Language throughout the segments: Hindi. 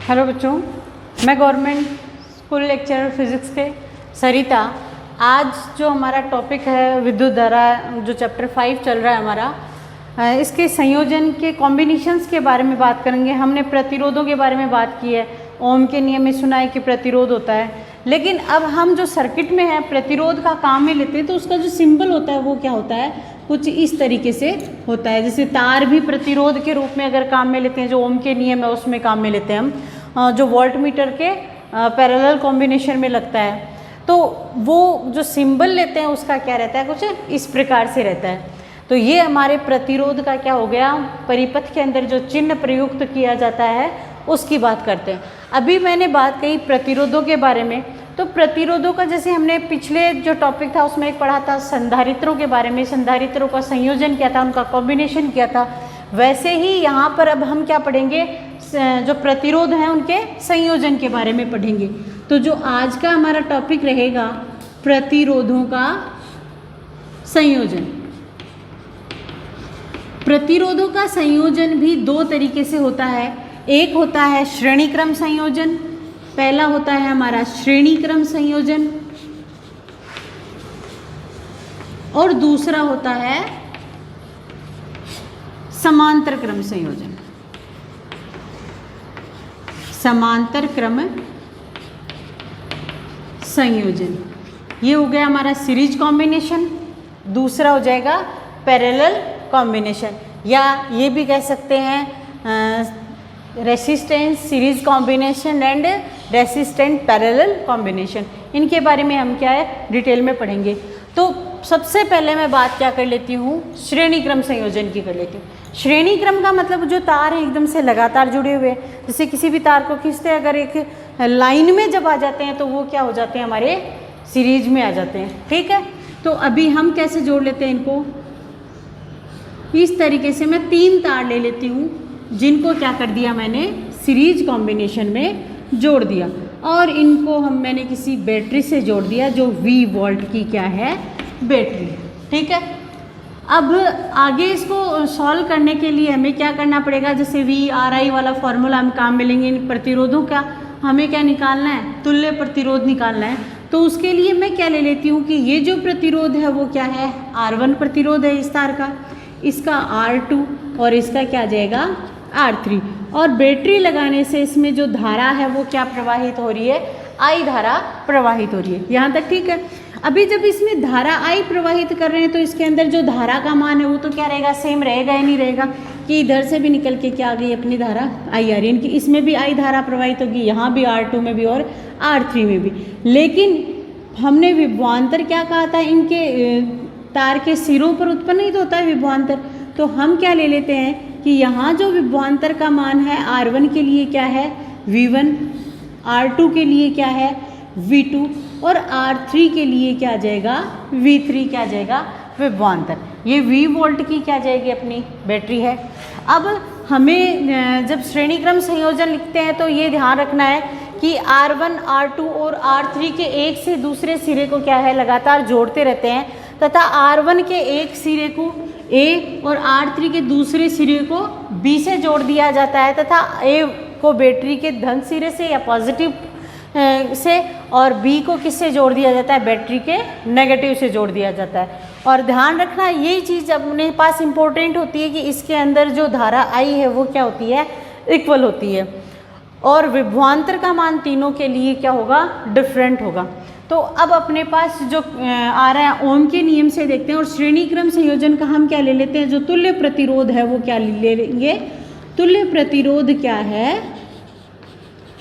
हेलो बच्चों, मैं गवर्नमेंट स्कूल लेक्चरर फिज़िक्स के सरिता। आज जो हमारा टॉपिक है विद्युत धारा, जो चैप्टर 5 चल रहा है हमारा, इसके संयोजन के कॉम्बिनेशंस के बारे में बात करेंगे। हमने प्रतिरोधों के बारे में बात की है। ओम के नियम में सुना है कि प्रतिरोध होता है, लेकिन अब हम जो सर्किट में है प्रतिरोध का काम में लेते हैं तो उसका जो सिंबल होता है वो क्या होता है, कुछ इस तरीके से होता है। जैसे तार भी प्रतिरोध के रूप में अगर काम में लेते हैं, जो ओम के नियम है उसमें काम में लेते हैं हम, जो वोल्ट मीटर के पैरेलल कॉम्बिनेशन में लगता है, तो वो जो सिंबल लेते हैं उसका क्या रहता है, कुछ इस प्रकार से रहता है। तो ये हमारे प्रतिरोध का क्या हो गया, परिपथ के अंदर जो चिन्ह प्रयुक्त किया जाता है उसकी बात करते हैं। अभी मैंने बात कही प्रतिरोधों के बारे में, तो प्रतिरोधों का जैसे हमने पिछले जो टॉपिक था उसमें एक पढ़ा था संधारित्रों के बारे में, संधारित्रों का संयोजन क्या था, उनका कॉम्बिनेशन क्या था, वैसे ही यहाँ पर अब हम क्या पढ़ेंगे, जो प्रतिरोध हैं उनके संयोजन के बारे में पढ़ेंगे। तो जो आज का हमारा टॉपिक रहेगा प्रतिरोधों का संयोजन। प्रतिरोधों का संयोजन भी दो तरीके से होता है। एक होता है श्रेणी क्रम संयोजन, पहला होता है हमारा श्रेणी क्रम संयोजन, और दूसरा होता है समांतर क्रम संयोजन। समांतर क्रम संयोजन ये हो गया हमारा सीरीज कॉम्बिनेशन, दूसरा हो जाएगा पैरेलल कॉम्बिनेशन, या ये भी कह सकते हैं resistance series combination and resistant parallel combination. इनके बारे में हम क्या है डिटेल में पढ़ेंगे। तो सबसे पहले मैं बात क्या कर लेती हूँ, श्रेणी क्रम संयोजन की कर लेती हूँ। श्रेणी क्रम का मतलब जो तार हैं एकदम से लगातार जुड़े हुए, जैसे किसी भी तार को खींचते हैं, अगर एक लाइन में जब आ जाते हैं तो वो क्या हो जाते हैं, हमारे सीरीज में आ जाते हैं। ठीक है, तो अभी हम कैसे जोड़ लेते हैं इनको, इस तरीके से मैं 3 तार ले लेती हूँ जिनको क्या कर दिया मैंने, सीरीज कॉम्बिनेशन में जोड़ दिया, और इनको मैंने किसी बैटरी से जोड़ दिया जो V वोल्ट की क्या है, बैटरी। ठीक है, अब आगे इसको सॉल्व करने के लिए हमें क्या करना पड़ेगा, जैसे VRI वाला फॉर्मूला हम काम में लेंगे। इन प्रतिरोधों का हमें क्या निकालना है, तुल्य प्रतिरोध निकालना है। तो उसके लिए मैं क्या ले लेती हूँ कि ये जो प्रतिरोध है वो क्या है, R1 प्रतिरोध है इस तार का, इसका R2 और इसका क्या आ जाएगा R3, और बैटरी लगाने से इसमें जो धारा है वो क्या प्रवाहित हो रही है, I धारा प्रवाहित हो रही है। यहाँ तक ठीक है। अभी जब इसमें धारा I प्रवाहित कर रहे हैं तो इसके अंदर जो धारा का मान है वो तो क्या रहेगा, सेम रहेगा या नहीं रहेगा, कि इधर से भी निकल के क्या आ गई अपनी धारा I आ रही है, इनकी इसमें भी I धारा प्रवाहित होगी, यहाँ भी R2 में भी और R3 में भी। लेकिन हमने विभवांतर क्या कहा था, इनके तार के सिरों पर उत्पन्न ही तो होता है विभवांतर। तो हम क्या ले लेते हैं कि यहाँ जो विभवांतर का मान है R1 के लिए क्या है V1, R2 के लिए क्या है V2, और R3 के लिए क्या आ जाएगा V3, क्या आ जाएगा विभवांतर। ये V वोल्ट की क्या जाएगी अपनी बैटरी है। अब हमें जब श्रेणी क्रम संयोजन लिखते हैं तो ये ध्यान रखना है कि R1, R2 और R3 के एक से दूसरे सिरे को क्या है लगातार जोड़ते रहते हैं, तथा R1 के एक सिरे को A और R3 के दूसरे सिरे को B से जोड़ दिया जाता है, तथा A को बैटरी के धन सिरे से या पॉजिटिव से, और B को किससे जोड़ दिया जाता है, बैटरी के नेगेटिव से जोड़ दिया जाता है। और ध्यान रखना यही चीज़ अपने पास इम्पोर्टेंट होती है कि इसके अंदर जो धारा I है वो क्या होती है, इक्वल होती है, और विभवांतर का मान तीनों के लिए क्या होगा, डिफरेंट होगा। तो अब अपने पास जो आ रहा है ओम के नियम से देखते हैं, और श्रेणी क्रम संयोजन का हम क्या ले लेते हैं, जो तुल्य प्रतिरोध है वो क्या ले लेंगे, तुल्य प्रतिरोध क्या है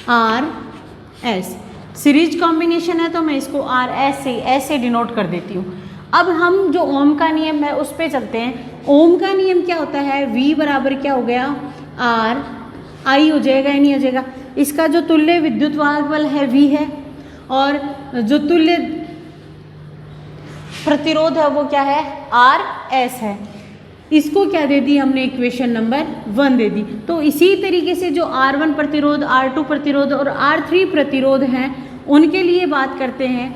RS। सीरीज कॉम्बिनेशन है तो मैं इसको RS से ऐसे डिनोट कर देती हूँ। अब हम जो ओम का नियम है उस पर चलते हैं। ओम का नियम क्या होता है, V बराबर क्या हो गया RI हो जाएगा या नहीं हो जाएगा। इसका जो तुल्य विद्युत वाहक बल है V है, और जो तुल्य प्रतिरोध है वो क्या है RS है। इसको क्या दे दी हमने, इक्वेशन नंबर 1 दे दी। तो इसी तरीके से जो R1 प्रतिरोध, R2 प्रतिरोध और R3 प्रतिरोध हैं उनके लिए बात करते हैं,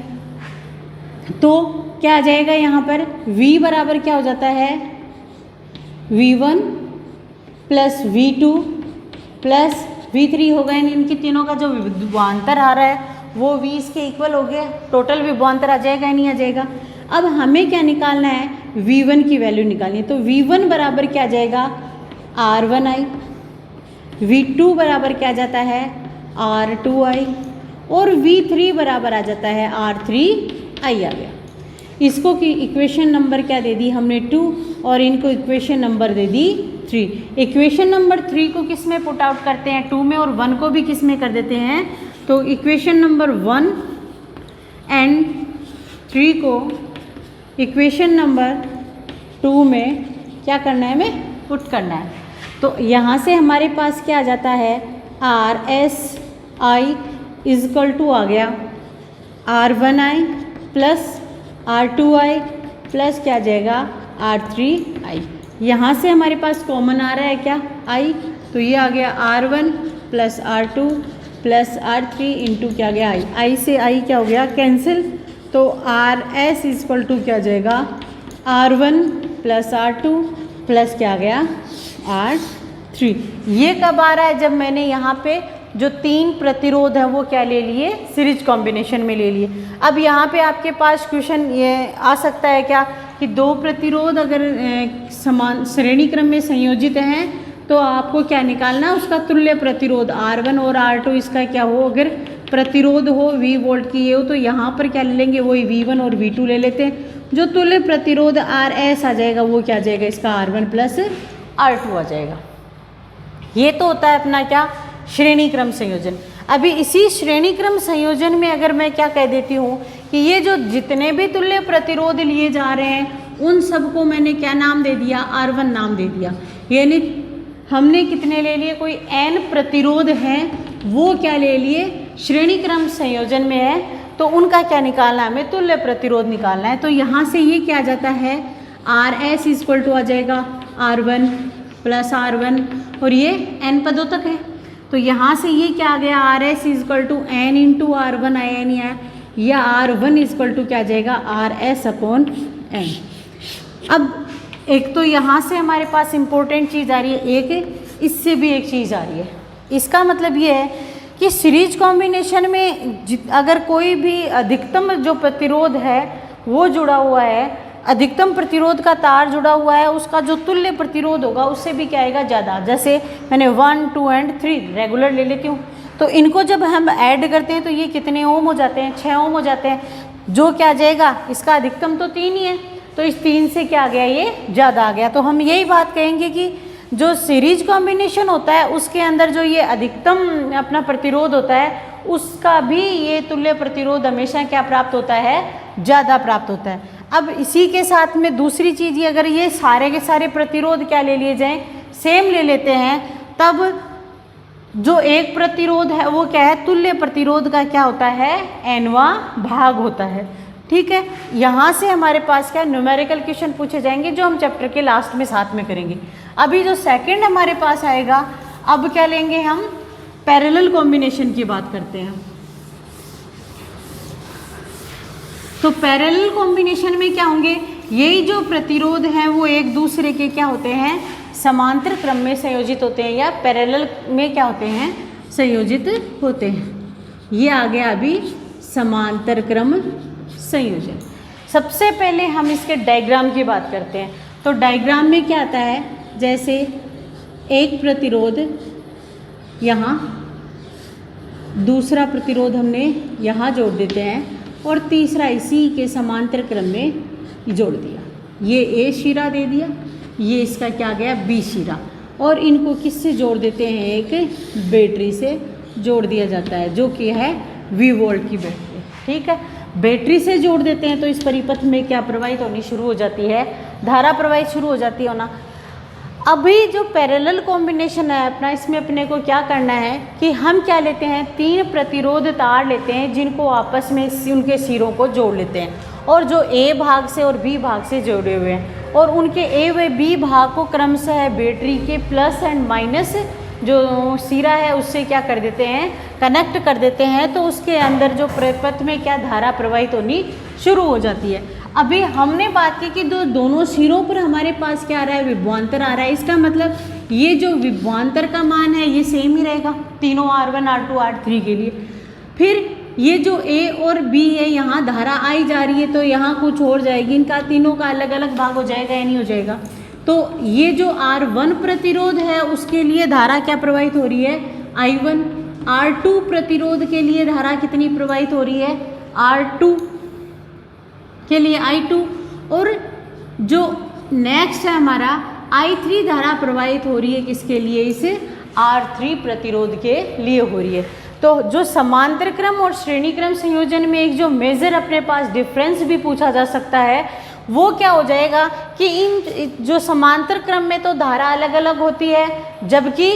तो क्या आ जाएगा यहाँ पर V बराबर क्या हो जाता है, V1 plus V2 plus V3 होगा, यानी इनकी तीनों का जो विभवांतर आ रहा है वो V इसके इक्वल हो गया, टोटल विभवांतर आ जाएगा या नहीं आ जाएगा। अब हमें क्या निकालना है, V1 की वैल्यू निकालनी है। तो V1 बराबर क्या आ जाएगा, R1I, V2 बराबर क्या आ जाता है, R2I, और V3 बराबर आ जाता है R3I आ गया। इसको की इक्वेशन नंबर क्या दे दी हमने 2, और इनको इक्वेशन नंबर दे दी 3। इक्वेशन नंबर 3 को किस में पुट आउट करते हैं, 2 में, और 1 को भी किस में कर देते हैं, तो इक्वेशन नंबर 1 एंड 3 को इक्वेशन नंबर 2 में क्या करना है, हमें पुट करना है। तो यहाँ से हमारे पास क्या आ जाता है, RSI इजकल टू आ गया R1I प्लस R2I प्लस क्या आ जाएगा R3I। यहाँ से हमारे पास कॉमन आ रहा है क्या, I, तो ये आ गया R1 plus R2 plus R3 into क्या गया I से I क्या हो गया कैंसिल, तो RS इजकल टू क्या आ जाएगा R1 प्लस R2 प्लस क्या आ गया R3। ये कब आ रहा है, जब मैंने यहाँ पे जो 3 प्रतिरोध है वो क्या ले लिए, सीरीज कॉम्बिनेशन में ले लिए। अब यहाँ पे आपके पास क्वेश्चन ये आ सकता है क्या कि 2 प्रतिरोध अगर समान श्रेणी क्रम में संयोजित हैं तो आपको क्या निकालना है, उसका तुल्य प्रतिरोध R1 और R2 इसका क्या हो, अगर प्रतिरोध हो V वोल्ट की ये हो, तो यहाँ पर क्या ले लेंगे, वही V1 और V2 ले लेते हैं। जो तुल्य प्रतिरोध RS आ जाएगा वो क्या आ जाएगा, इसका R1 प्लस R2 आ जाएगा। ये तो होता है अपना क्या, श्रेणी क्रम संयोजन। अभी इसी श्रेणी क्रम संयोजन में अगर मैं क्या कह देती हूँ कि ये जो जितने भी तुल्य प्रतिरोध लिए जा रहे हैं उन सबको मैंने क्या नाम दे दिया, R1 नाम दे दिया। यानी हमने कितने ले लिए, कोई n प्रतिरोध हैं वो क्या ले लिए, श्रेणी क्रम संयोजन में है, तो उनका क्या निकालना है, हमें तुल्य प्रतिरोध निकालना है। तो यहाँ से ये क्या आ जाता है, RS इक्वल टू आ जाएगा R1 प्लस R1, और ये n पदों तक है, तो यहाँ से ये क्या आ गया, RS equal to n into R1 आया नहीं आया, या R1 इक्वल टू क्या आ जाएगा RS अपॉन n। अब एक तो यहाँ से हमारे पास इम्पोर्टेंट चीज़ आ रही है, एक इससे भी एक चीज़ आ रही है। इसका मतलब ये है कि सीरीज कॉम्बिनेशन में अगर कोई भी अधिकतम जो प्रतिरोध है वो जुड़ा हुआ है, अधिकतम प्रतिरोध का तार जुड़ा हुआ है, उसका जो तुल्य प्रतिरोध होगा उससे भी क्या आएगा, ज़्यादा। जैसे मैंने 1, 2 एंड 3 रेगुलर ले लेती हूँ, तो इनको जब हम ऐड करते हैं तो ये कितने ओम हो जाते हैं, 6 ओम हो जाते हैं। जो क्या आ जाएगा, इसका अधिकतम तो 3 ही है, तो इस 3 से क्या आ गया, ये ज़्यादा आ गया। तो हम यही बात कहेंगे कि जो सीरीज कॉम्बिनेशन होता है उसके अंदर जो ये अधिकतम अपना प्रतिरोध होता है उसका भी ये तुल्य प्रतिरोध हमेशा क्या प्राप्त होता है, ज़्यादा प्राप्त होता है। अब इसी के साथ में दूसरी चीज़ ये, अगर ये सारे के सारे प्रतिरोध क्या ले लिए जाएं, सेम ले लेते हैं, तब जो एक प्रतिरोध है वो क्या है, तुल्य प्रतिरोध का क्या होता है, nवां भाग होता है। ठीक है, यहाँ से हमारे पास क्या न्यूमेरिकल क्वेश्चन पूछे जाएंगे जो हम चैप्टर के लास्ट में साथ में करेंगे। अभी जो सेकंड हमारे पास आएगा, अब क्या लेंगे हम, पैरेलल कॉम्बिनेशन की बात करते हैं। तो पैरेलल कॉम्बिनेशन में क्या होंगे, यही जो प्रतिरोध हैं वो एक दूसरे के क्या होते हैं, समांतर क्रम में संयोजित होते हैं, या पैरेलल में क्या होते हैं, संयोजित होते हैं। ये आ गया अभी समांतर क्रम संयोजन। सबसे पहले हम इसके डायग्राम की बात करते हैं। तो डायग्राम में क्या आता है, जैसे एक प्रतिरोध यहाँ, दूसरा प्रतिरोध हमने यहाँ जोड़ देते हैं, और तीसरा इसी के समांतर क्रम में जोड़ दिया। ये ए शिरा दे दिया, ये इसका क्या गया, बी शिरा, और इनको किससे जोड़ देते हैं, एक बैटरी से जोड़ दिया जाता है जो कि है V वोल्ट की बैटरी। ठीक है, बैटरी से जोड़ देते हैं तो इस परिपथ में क्या प्रवाहित होनी शुरू हो जाती है, धारा प्रवाहित शुरू हो जाती है होना। अभी जो पैरेलल कॉम्बिनेशन है अपना, इसमें अपने को क्या करना है कि हम क्या लेते हैं, 3 प्रतिरोध तार लेते हैं जिनको आपस में उनके सिरों को जोड़ लेते हैं, और जो ए भाग से और बी भाग से जोड़े हुए हैं, और उनके ए व बी भाग को क्रमशः बैटरी के प्लस एंड माइनस जो सिरा है उससे क्या कर देते हैं, कनेक्ट कर देते हैं, तो उसके अंदर जो परिपथ में क्या धारा प्रवाहित होनी शुरू हो जाती है। अभी हमने बात की कि दोनों सिरों पर हमारे पास क्या आ रहा है, विभवांतर आ रहा है। इसका मतलब ये जो विभवांतर का मान है ये सेम ही रहेगा तीनों R1 R2 R3 के लिए। फिर ये जो A और B है, यहाँ धारा आई जा रही है तो यहाँ कुछ और जाएगी, इनका तीनों का अलग अलग भाग हो जाएगा या नहीं हो जाएगा। तो ये जो R1 प्रतिरोध है उसके लिए धारा क्या प्रवाहित हो रही है, I1। R2 प्रतिरोध के लिए धारा कितनी प्रवाहित हो रही है, R2 के लिए I2। और जो नेक्स्ट है हमारा I3 धारा प्रवाहित हो रही है किसके लिए, इस R3 प्रतिरोध के लिए हो रही है। तो जो समांतर क्रम और श्रेणी क्रम संयोजन में एक जो मेजर अपने पास डिफरेंस भी पूछा जा सकता है वो क्या हो जाएगा कि इन जो समांतर क्रम में तो धारा अलग अलग होती है जबकि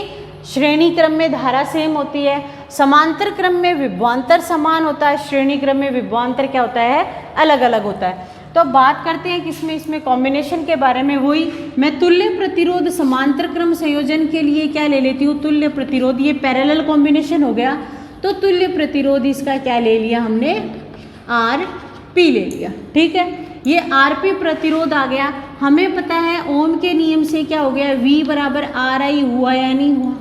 श्रेणी क्रम में धारा सेम होती है। समांतर क्रम में विभवांतर समान होता है, श्रेणी क्रम में विभवांतर क्या होता है, अलग अलग होता है। तो अब बात करते हैं किसमें, इसमें कॉम्बिनेशन के बारे में। वही मैं तुल्य प्रतिरोध समांतर क्रम संयोजन के लिए क्या ले लेती हूँ, तुल्य प्रतिरोध। ये पैरेलल कॉम्बिनेशन हो गया तो तुल्य प्रतिरोध इसका क्या ले लिया हमने, Rp ले लिया। ठीक है, ये Rp प्रतिरोध आ गया। हमें पता है ओम के नियम से क्या हो गया, V बराबर Ri हुआ या नहीं हुआ।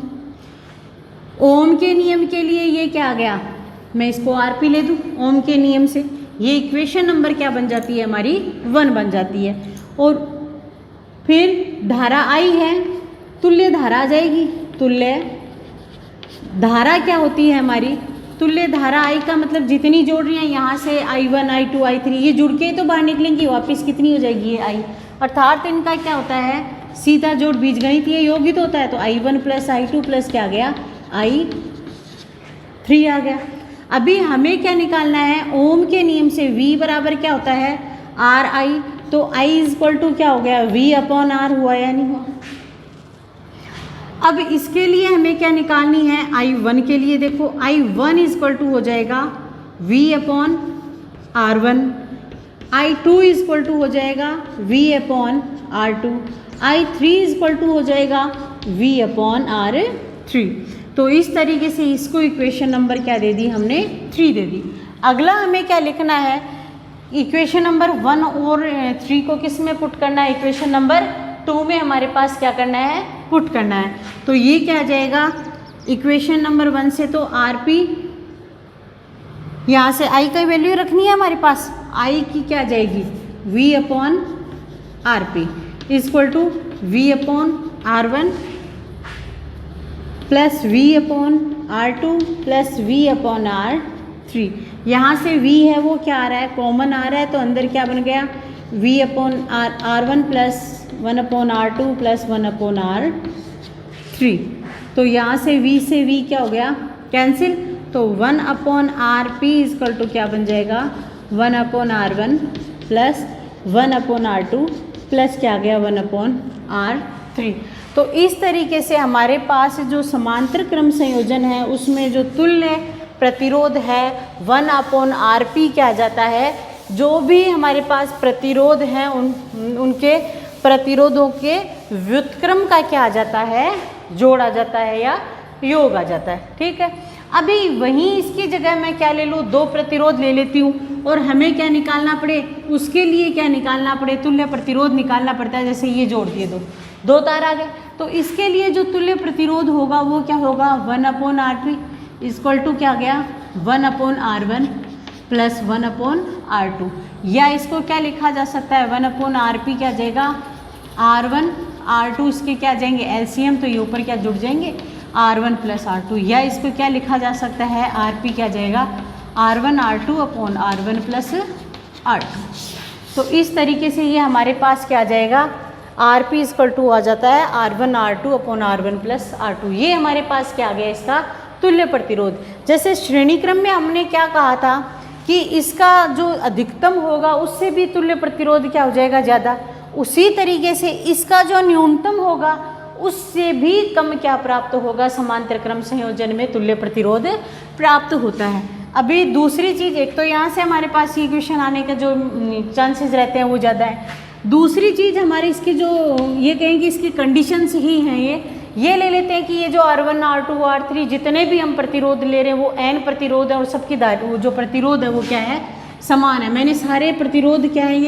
ओम के नियम के लिए ये क्या आ गया, मैं इसको Rp ले दूँ ओम के नियम से, ये इक्वेशन नंबर क्या बन जाती है हमारी, 1 बन जाती है। और फिर धारा I है, तुल्य धारा आ जाएगी। तुल्य धारा क्या होती है हमारी, तुल्य धारा I का मतलब जितनी जोड़ रही है यहाँ से I1 I2 I3 ये जुड़ के तो बाहर निकलेंगी, वापस कितनी हो जाएगी ये I, अर्थात इनका क्या होता है सीधा जोड़ बीजगणितीय योग ही तो होता है। तो I1 प्लस I2 प्लस क्या आ गया I3 आ गया। अभी हमें क्या निकालना है, ओम के नियम से V बराबर क्या होता है Ri, तो I इक्वल टू क्या हो गया V अपॉन R हुआ या नहीं हुआ। अब इसके लिए हमें क्या निकालनी है, I1 के लिए देखो I1 इक्वल टू हो जाएगा V upon R1, I2 equal to हो जाएगा V upon R2, I3 equal to हो जाएगा V अपॉन R3। तो इस तरीके से इसको इक्वेशन नंबर क्या दे दी हमने, 3 दे दी। अगला हमें क्या लिखना है, इक्वेशन नंबर 1 और 3 को किस में पुट करना है, इक्वेशन नंबर 2 में हमारे पास क्या करना है, पुट करना है। तो ये क्या आ जाएगा, इक्वेशन नंबर 1 से तो Rp, यहाँ से I का वैल्यू रखनी है हमारे पास, I की क्या आ जाएगी V upon Rp equal to V upon R1 plus V upon R2 plus V upon R3। यहाँ से V है वो क्या आ रहा है, कॉमन आ रहा है, तो अंदर क्या बन गया V upon R1 plus 1 upon R2 plus 1 upon R3। तो यहाँ से V क्या हो गया कैंसिल, तो 1 अपॉन Rp इक्वल टू क्या बन जाएगा 1 upon R1 plus 1 upon R2 plus क्या आ गया 1 अपॉन R3। तो इस तरीके से हमारे पास जो समांतर क्रम संयोजन है उसमें जो तुल्य प्रतिरोध है 1 अपॉन Rp क्या आ जाता है, जो भी हमारे पास प्रतिरोध हैं उनके प्रतिरोधों के व्युत्क्रम का क्या आ जाता है, जोड़ आ जाता है या योग आ जाता है। ठीक है, अभी वहीं इसकी जगह मैं क्या ले लूँ, 2 प्रतिरोध ले लेती हूँ और हमें क्या निकालना पड़े, उसके लिए क्या निकालना पड़े, तुल्य प्रतिरोध निकालना पड़ता है। जैसे ये जोड़ दिए 2 तार आ गए, तो इसके लिए जो तुल्य प्रतिरोध होगा वो क्या होगा 1 अपॉन R3 इक्वल टू क्या गया 1 upon R1 plus 1 upon R2, या इसको क्या लिखा जा सकता है 1 अपॉन Rp क्या जाएगा R1 R2, इसके क्या जाएंगे LCM, तो ये ऊपर क्या जुड़ जाएंगे R1 प्लस R2, या इसको क्या लिखा जा सकता है Rp क्या जाएगा R1 R2 upon R1 plus R2। तो इस तरीके से ये हमारे पास क्या आ जाएगा Rp इक्वल टू आ जाता है R1 R2 upon R1 plus R2। ये हमारे पास क्या आ गया इसका तुल्य प्रतिरोध। जैसे श्रेणी क्रम में हमने क्या कहा था कि इसका जो अधिकतम होगा उससे भी तुल्य प्रतिरोध क्या हो जाएगा ज़्यादा, उसी तरीके से इसका जो न्यूनतम होगा उससे भी कम क्या प्राप्त होगा, समांतर क्रम संयोजन में तुल्य प्रतिरोध प्राप्त होता है। अभी दूसरी चीज़, एक तो यहाँ से हमारे पास ये क्वेश्चन आने का जो चांसेस रहते हैं वो ज़्यादा है। दूसरी चीज़ हमारे इसकी जो ये कहेंगे इसकी कंडीशंस ही हैं, ये ले लेते हैं कि ये जो R1 R2 R3 जितने भी हम प्रतिरोध ले रहे हैं वो N प्रतिरोध है और सबकी जो प्रतिरोध है वो क्या है समान है। मैंने सारे प्रतिरोध क्या है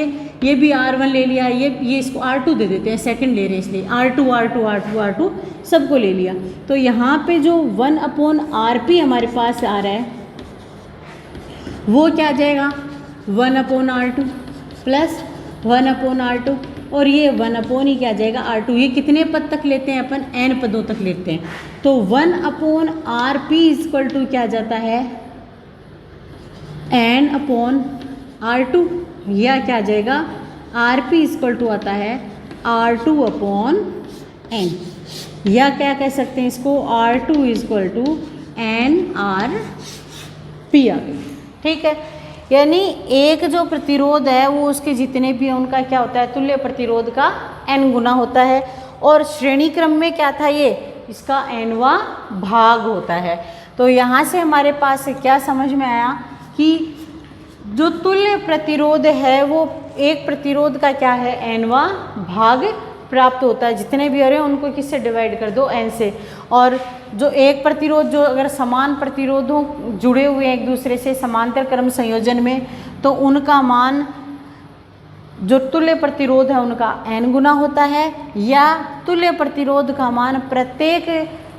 ये भी R1 ले लिया, ये इसको R2 दे देते हैं, सेकंड ले रहे हैं इसलिए R2 सबको ले लिया। तो यहाँ पे जो 1/RP हमारे पास आ रहा है वो क्या आ जाएगा 1/R2 प्लस 1/R2 और ये 1 ही क्या आ जाएगा R2। ये कितने पद तक लेते हैं अपन, n पदों तक लेते हैं। तो 1/RP इक्वल टू क्या जाता है n/R2, या क्या आ जाएगा RP इक्वल टू आता है R2/n, या क्या कह सकते हैं इसको R2 इक्वल टू nRP आ गई। ठीक है, यानी एक जो प्रतिरोध है वो उसके जितने भी हैं उनका क्या होता है, तुल्य प्रतिरोध का n गुना होता है। और श्रेणी क्रम में क्या था, ये इसका nवां भाग होता है। तो यहाँ से हमारे पास क्या समझ में आया कि जो तुल्य प्रतिरोध है वो एक प्रतिरोध का क्या है nवां भाग प्राप्त होता है। जितने भी हो रहे हैं उनको किससे डिवाइड कर दो, n से। और जो एक प्रतिरोध, जो अगर समान प्रतिरोधों जुड़े हुए हैं एक दूसरे से समांतर क्रम संयोजन में, तो उनका मान जो तुल्य प्रतिरोध है उनका n गुना होता है, या तुल्य प्रतिरोध का मान प्रत्येक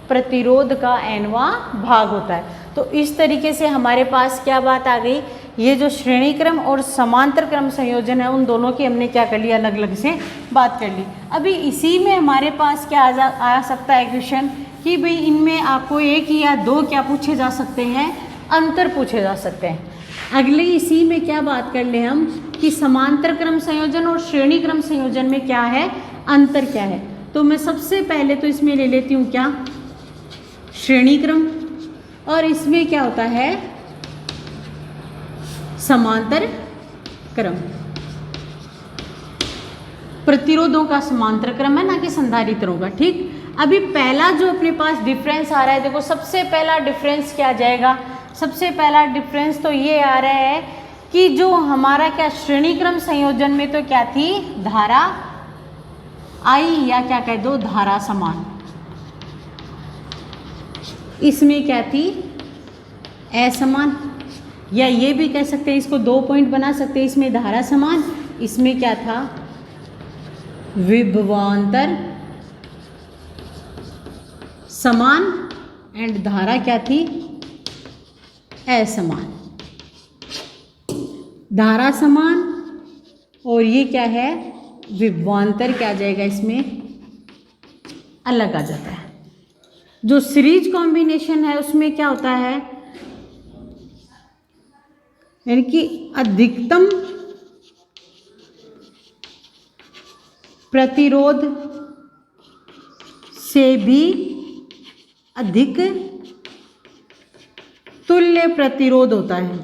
प्रतिरोध का nवां भाग होता है। तो इस तरीके से हमारे पास क्या बात आ गई, ये जो श्रेणी क्रम और समांतर क्रम संयोजन है उन दोनों की हमने क्या कर लिया, अलग अलग से बात कर ली। अभी इसी में हमारे पास क्या आ सकता है क्वेश्चन कि भाई इनमें आपको एक या दो क्या पूछे जा सकते हैं, अंतर पूछे जा सकते हैं। अगले इसी में क्या बात कर ले हम कि समांतर क्रम संयोजन और श्रेणी क्रम संयोजन में क्या है, अंतर क्या है। तो मैं सबसे पहले तो इसमें ले लेती हूँ क्या, श्रेणी क्रम, और इसमें क्या होता है समांतर क्रम। प्रतिरोधों का समांतर क्रम है, ना कि संधारित्रों का। ठीक, अभी पहला जो अपने पास डिफरेंस आ रहा है, देखो सबसे पहला डिफरेंस क्या आ जाएगा, सबसे पहला डिफरेंस तो ये आ रहा है कि जो हमारा क्या श्रेणी क्रम संयोजन में तो क्या थी, धारा I, या क्या कह दो धारा समान। इसमें क्या थी, असमान, या ये भी कह सकते हैं, इसको 2 पॉइंट बना सकते हैं। इसमें धारा समान, इसमें क्या था विभवांतर समान, एंड धारा क्या थी असमान। धारा समान और ये क्या है विभवांतर, क्या आ जाएगा इसमें अलग आ जाता है। जो सीरीज कॉम्बिनेशन है उसमें क्या होता है, यानी कि अधिकतम प्रतिरोध से भी अधिक तुल्य प्रतिरोध होता है,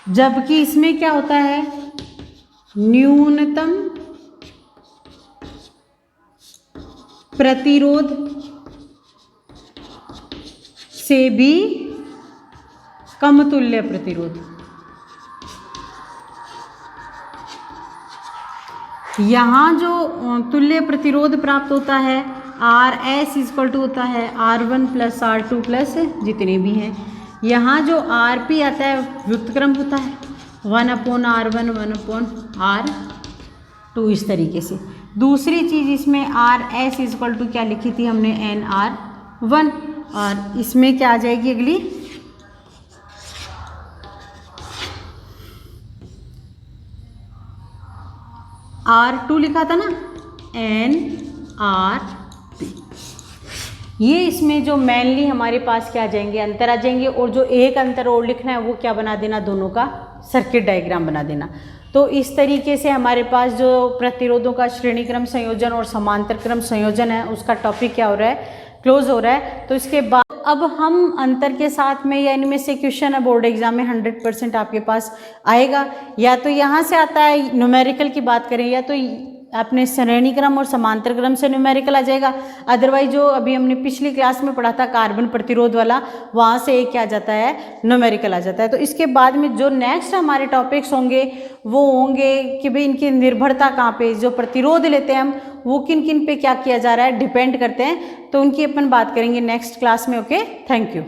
जबकि इसमें क्या होता है न्यूनतम प्रतिरोध से भी कम तुल्य प्रतिरोध। यहाँ जो तुल्य प्रतिरोध प्राप्त होता है RS इक्वल टू होता है R1 प्लस R2 प्लस जितने भी हैं। यहाँ जो RP आता है व्युत्क्रम होता है 1/R1 1/R2 इस तरीके से। दूसरी चीज़ इसमें RS इक्वल टू क्या लिखी थी हमने nR1, और इसमें क्या आ जाएगी अगली R2 लिखा था ना nRP। ये इसमें जो मेनली हमारे पास क्या आ जाएंगे अंतर आ जाएंगे, और जो एक अंतर और लिखना है वो क्या बना देना, दोनों का सर्किट डायग्राम बना देना। तो इस तरीके से हमारे पास जो प्रतिरोधों का श्रेणी क्रम संयोजन और समांतर क्रम संयोजन है उसका टॉपिक क्या हो रहा है, क्लोज हो रहा है। तो इसके बाद अब हम अंतर के साथ में या इनमें से क्वेश्चन है बोर्ड एग्जाम में 100% आपके पास आएगा, या तो यहाँ से आता है न्यूमेरिकल की बात करें, या तो अपने श्रेणी क्रम और समांतर क्रम से न्यूमेरिकल आ जाएगा। अदरवाइज जो अभी हमने पिछली क्लास में पढ़ा था कार्बन प्रतिरोध वाला, वहाँ से एक क्या आ जाता है न्यूमेरिकल आ जाता है। तो इसके बाद में जो नेक्स्ट हमारे टॉपिक्स होंगे वो होंगे कि भाई इनकी निर्भरता कहाँ पे, जो प्रतिरोध लेते हैं हम वो किन किन पे क्या किया जा रहा है डिपेंड करते हैं। तो उनकी अपन बात करेंगे नेक्स्ट क्लास में। Okay, thank you.